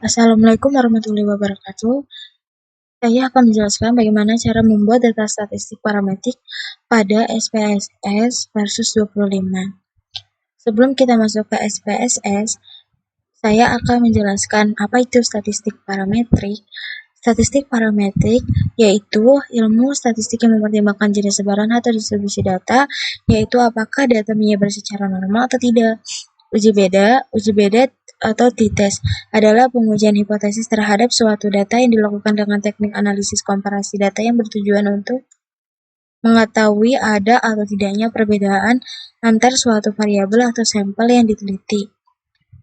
Assalamualaikum warahmatullahi wabarakatuh. Saya akan menjelaskan bagaimana cara membuat data statistik parametrik pada SPSS versus 25. Sebelum kita masuk ke SPSS, saya akan menjelaskan apa itu statistik parametrik. Statistik parametrik yaitu ilmu statistik yang mempertimbangkan jenis sebaran atau distribusi data, yaitu apakah data menyebar secara normal atau tidak. Uji beda atau t-test adalah pengujian hipotesis terhadap suatu data yang dilakukan dengan teknik analisis komparasi data yang bertujuan untuk mengetahui ada atau tidaknya perbedaan antar suatu variabel atau sampel yang diteliti.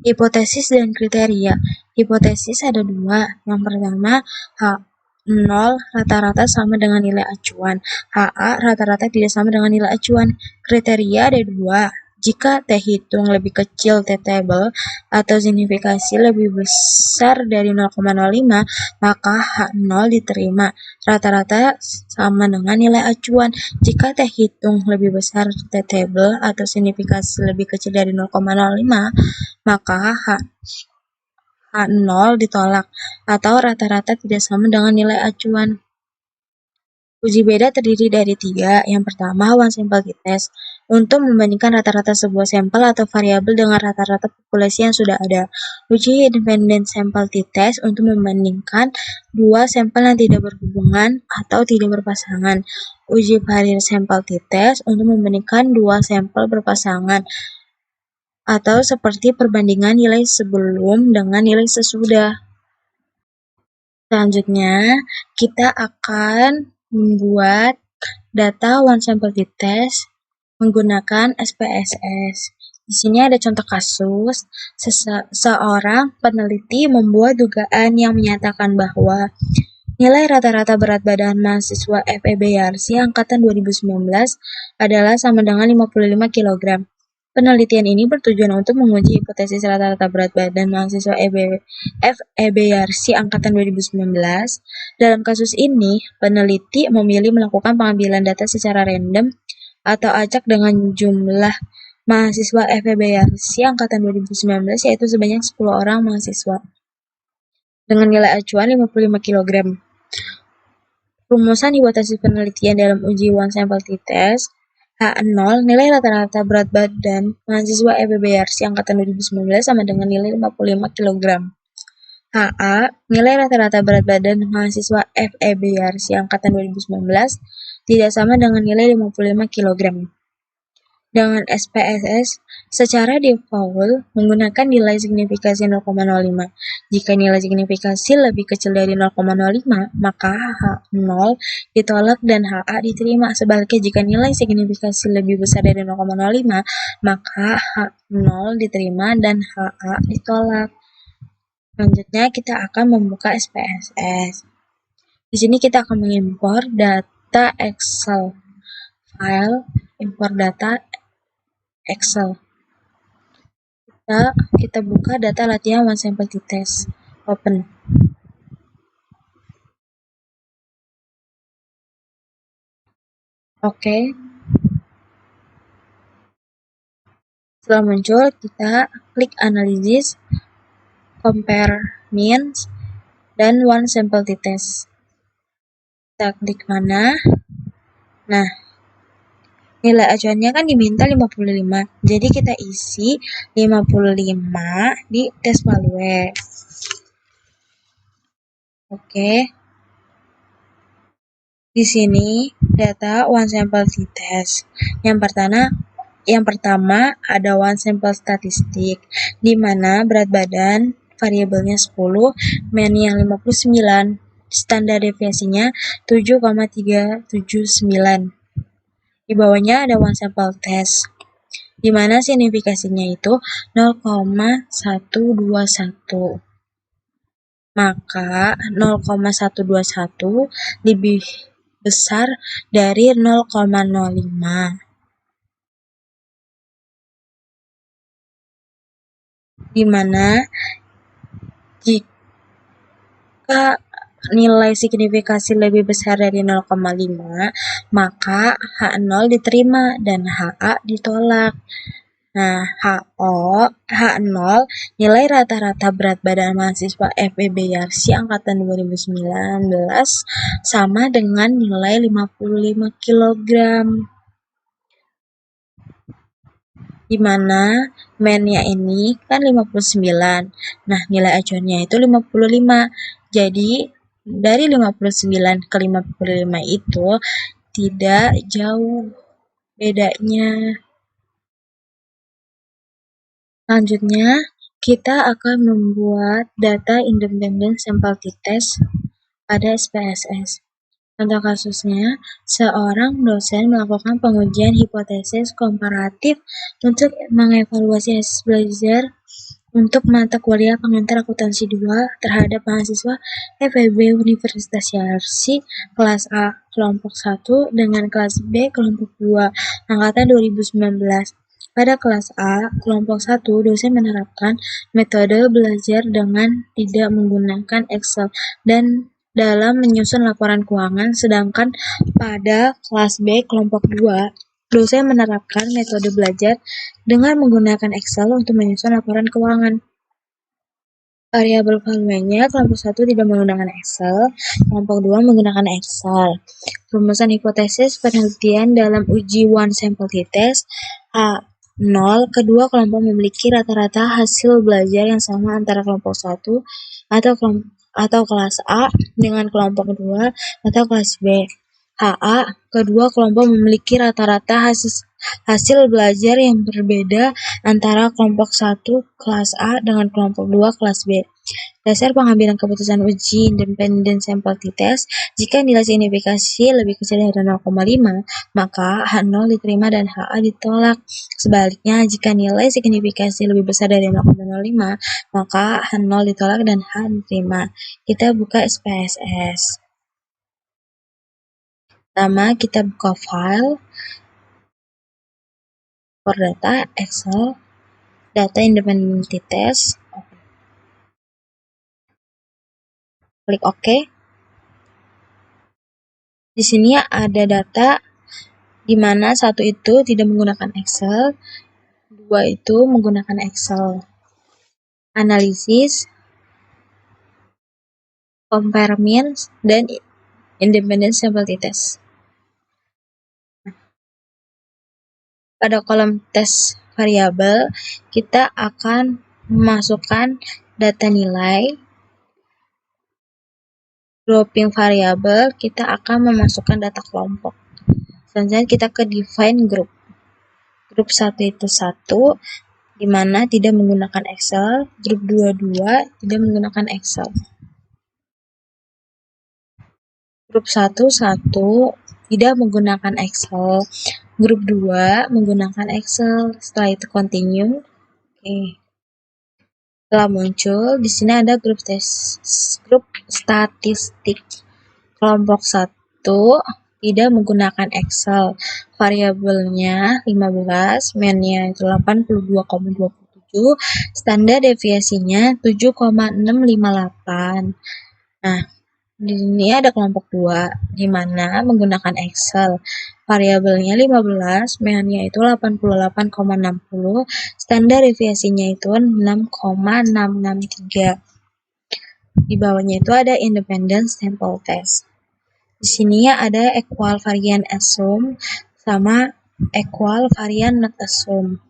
Hipotesis dan kriteria. Hipotesis ada dua. Yang pertama, H0 rata-rata sama dengan nilai acuan. HA rata-rata tidak sama dengan nilai acuan. Kriteria ada dua. Jika T hitung lebih kecil T-table atau signifikasi lebih besar dari 0,05, maka H0 diterima. Rata-rata sama dengan nilai acuan. Jika T hitung lebih besar T-table atau signifikasi lebih kecil dari 0,05, maka H0 ditolak atau rata-rata tidak sama dengan nilai acuan. Uji beda terdiri dari 3. Yang pertama, one sample t-test. Untuk membandingkan rata-rata sebuah sampel atau variabel dengan rata-rata populasi yang sudah ada. Uji independent sample t-test untuk membandingkan dua sampel yang tidak berhubungan atau tidak berpasangan. Uji pair sample t-test untuk membandingkan dua sampel berpasangan atau seperti perbandingan nilai sebelum dengan nilai sesudah. Selanjutnya, kita akan membuat data one sample t-test menggunakan SPSS. Di sini ada contoh kasus, seorang peneliti membuat dugaan yang menyatakan bahwa nilai rata-rata berat badan mahasiswa FEBRC angkatan 2019 adalah sama dengan 55 kg. Penelitian ini bertujuan untuk menguji hipotesis rata-rata berat badan mahasiswa FEBRC angkatan 2019. Dalam kasus ini, peneliti memilih melakukan pengambilan data secara random atau acak dengan jumlah mahasiswa FEBRC angkatan 2019 yaitu sebanyak 10 orang mahasiswa dengan nilai acuan 55 kg. Rumusan hipotesis penelitian dalam uji one sample t-test. H0 nilai rata-rata berat badan mahasiswa FEBRC angkatan 2019 sama dengan nilai 55 kg. HA nilai rata-rata berat badan mahasiswa FEBRC angkatan 2019 tidak sama dengan nilai 55 kg. Dengan SPSS, secara default menggunakan nilai signifikasi 0,05. Jika nilai signifikasi lebih kecil dari 0,05, maka H0 ditolak dan HA diterima. Sebaliknya, jika nilai signifikasi lebih besar dari 0,05, maka H0 diterima dan HA ditolak. Selanjutnya, kita akan membuka SPSS. Di sini kita akan mengimpor data Excel file, impor data Excel. Kita buka data latihan one sample t-test. Open. Oke. Setelah muncul, kita klik analisis, compare means, dan one sample t-test. Kita klik mana? Nah, nilai acuannya kan diminta 55. Jadi kita isi 55 di tes value. Oke. Di sini data one sample t-test. Yang pertama ada one sample statistik di mana berat badan variabelnya 10, mean-nya 59, standar deviasinya 7,379. Di bawahnya ada one sample test, di mana signifikasinya itu 0,121. Maka 0,121 lebih besar dari 0,05. Di mana jika nilai signifikasi lebih besar dari 0,5, maka H0 diterima dan HA ditolak. Nah, H0 nilai rata-rata berat badan mahasiswa FEB Yarsi angkatan 2019 sama dengan nilai 55 kg. Di mana men-nya ini kan 59. Nah, nilai acuannya itu 55. Jadi, dari 59 ke 55 itu tidak jauh bedanya. Selanjutnya, kita akan membuat data independent sampel t-test pada SPSS. Contoh kasusnya, seorang dosen melakukan pengujian hipotesis komparatif untuk mengevaluasi hasil belajar untuk mata kuliah pengantar akuntansi 2 terhadap mahasiswa FEB Universitas Yarsi kelas A kelompok 1 dengan kelas B kelompok 2 angkatan 2019. Pada kelas A kelompok 1, dosen menerapkan metode belajar dengan tidak menggunakan Excel dan dalam menyusun laporan keuangan, sedangkan pada kelas B kelompok 2, dosen menerapkan metode belajar dengan menggunakan Excel untuk menyusun laporan keuangan. Variabel valuenya kelompok 1 tidak menggunakan Excel, kelompok 2 menggunakan Excel. Rumusan hipotesis penelitian dalam uji one sample t-test H0, kedua kelompok memiliki rata-rata hasil belajar yang sama antara kelompok 1 atau kelas A dengan kelompok 2 atau kelas B. HA, kedua kelompok memiliki rata-rata hasil belajar yang berbeda antara kelompok 1 kelas A dengan kelompok 2 kelas B. Dasar pengambilan keputusan uji independent sampel t-test, jika nilai signifikasi lebih kecil dari 0,5, maka H0 diterima dan HA ditolak. Sebaliknya, jika nilai signifikasi lebih besar dari 0,05, maka H0 ditolak dan H diterima. Kita buka SPSS. Pertama, kita buka file, for data, Excel, data independent t-test, klik OK. Di sini ada data di mana satu itu tidak menggunakan Excel, dua itu menggunakan Excel. Analisis, compare means, dan independent sample t-test. Pada kolom tes variabel, kita akan memasukkan data nilai. Grouping variabel, kita akan memasukkan data kelompok. Selanjutnya kita ke define group. Grup 1 itu 1, di mana tidak menggunakan Excel. Grup 2 tidak menggunakan Excel. Grup 1 tidak menggunakan Excel. Grup 2 menggunakan Excel. Setelah itu continue. Oke. Setelah muncul, di sini ada grup statistik. Kelompok 1 tidak menggunakan Excel. Variabelnya 15, men-nya itu 82,27, standar deviasinya 7,658. Nah, di sini ada kelompok 2, di mana menggunakan Excel. Variabelnya 15, men-nya itu 88,60, standar deviasinya itu 6,663. Di bawahnya itu ada independent sample test. Di sini ada equal variant assume sama equal variant not assume.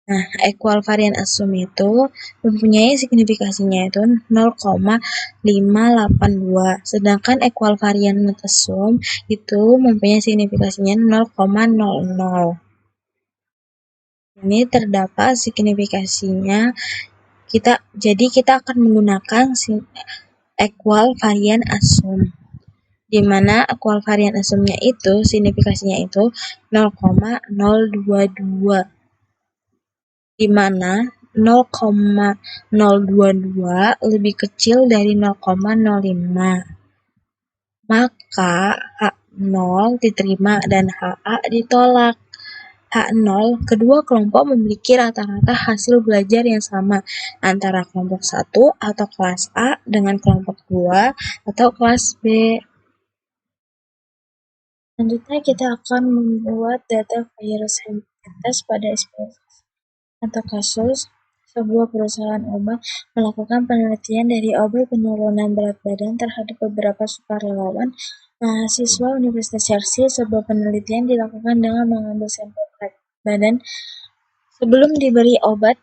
Nah, equal variant assume itu mempunyai signifikasinya itu 0,582, sedangkan equal variant not assume itu mempunyai signifikasinya 0,00. Ini terdapat signifikasinya. Jadi kita akan menggunakan equal variant assume, di mana equal variant assume-nya itu signifikasinya itu 0,022, di mana 0,022 lebih kecil dari 0,05. Maka H0 diterima dan HA ditolak. H0, kedua kelompok memiliki rata-rata hasil belajar yang sama antara kelompok 1 atau kelas A dengan kelompok 2 atau kelas B. Selanjutnya kita akan membuat data virus test pada SPSS. Contoh kasus, sebuah perusahaan obat melakukan penelitian dari obat penurunan berat badan terhadap beberapa sukarelawan mahasiswa Universitas Chelsea. Sebuah penelitian dilakukan dengan mengambil sampel berat badan sebelum diberi obat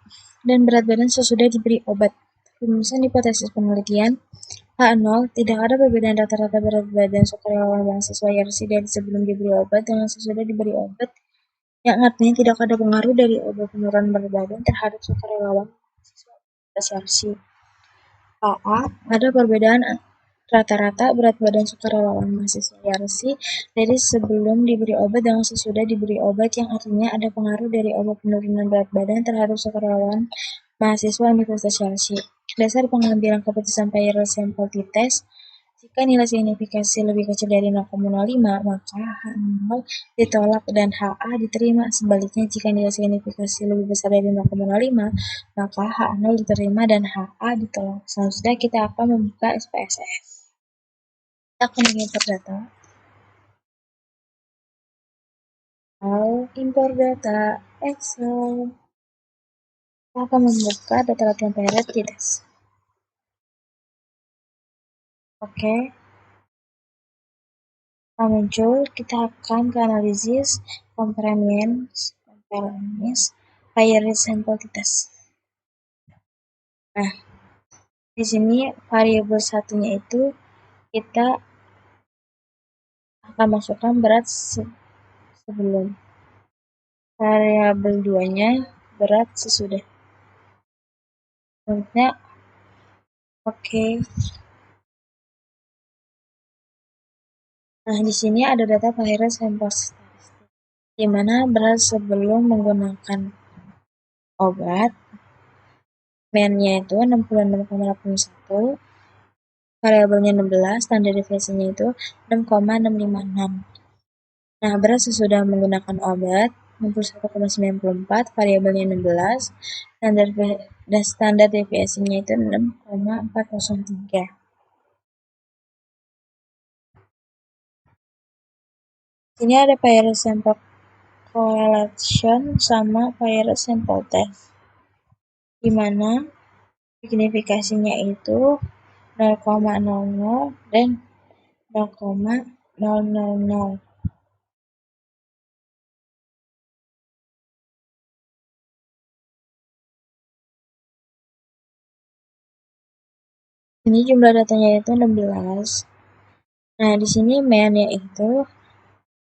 dan berat badan sesudah diberi obat. Rumusan hipotesis penelitian H0, tidak ada perbedaan rata-rata berat badan sukarelawan mahasiswa Chelsea dari sebelum diberi obat dengan sesudah diberi obat, yang artinya tidak ada pengaruh dari obat penurunan berat badan terhadap sukarelawan mahasiswa Universitas Chelsea. AA, ada perbedaan rata-rata berat badan sukarelawan mahasiswa Chelsea dari sebelum diberi obat dengan sesudah diberi obat, yang artinya ada pengaruh dari obat penurunan berat badan terhadap sukarelawan mahasiswa Universitas Chelsea. Dasar pengambilan keputusan Pearl Sample T-Test, jika nilai signifikasi lebih kecil dari 0,05, maka H0 ditolak dan HA diterima. Sebaliknya, jika nilai signifikasi lebih besar dari 0,05, maka H0 diterima dan HA ditolak. Selanjutnya kita akan membuka SPSS. Kita akan mengimport data. Import data Excel. Kita akan membuka data latihan PRS T-Test. Oke. Setelah muncul, kita akan ke analisis, comprehensive, Pearl Sample T-Test. Nah, di sini variabel satunya itu kita akan masukkan berat sebelum. Variabel 2-nya berat sesudah. Selanjutnya, oke. Nah, di sini ada data Pearl Sample statistik, di mana berat sebelum menggunakan obat, mean-nya itu 66,81, variabelnya 16, standar deviasinya itu 6,656. Nah, berat sesudah menggunakan obat 61,94, variabelnya 16, dan standar deviasinya itu 6,403. Ini ada Pearl Sample Correlation sama Pearl Sample Test, di mana signifikasinya itu 0,00 dan 0,000. Ini jumlah datanya itu 16. Nah, di sini mean-nya itu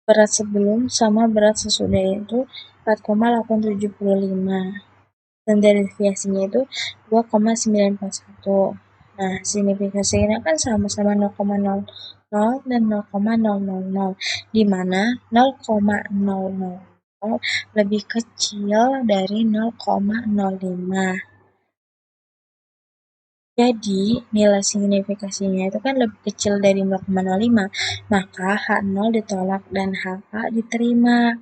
berat sebelum sama berat sesudah itu 4,875. Dan deviasinya itu 2,941. Nah, signifikasinya kan sama-sama 0,00 dan 0,000, di mana 0,000 lebih kecil dari 0,05. Jadi, nilai signifikasinya itu kan lebih kecil dari 0,05, maka H0 ditolak dan HA diterima.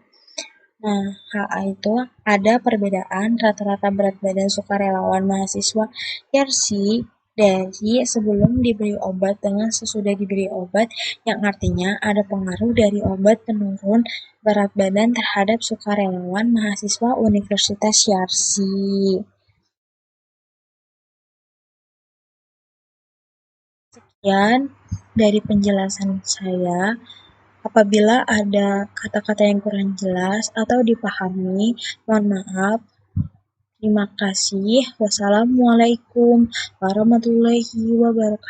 Nah, HA itu ada perbedaan rata-rata berat badan sukarelawan mahasiswa Chelsea dari sebelum diberi obat dengan sesudah diberi obat, yang artinya ada pengaruh dari obat penurun berat badan terhadap sukarelawan mahasiswa Universitas Chelsea. Sekian dari penjelasan saya. Apabila ada kata-kata yang kurang jelas atau dipahami, mohon maaf. Terima kasih. Wassalamualaikum warahmatullahi wabarakatuh.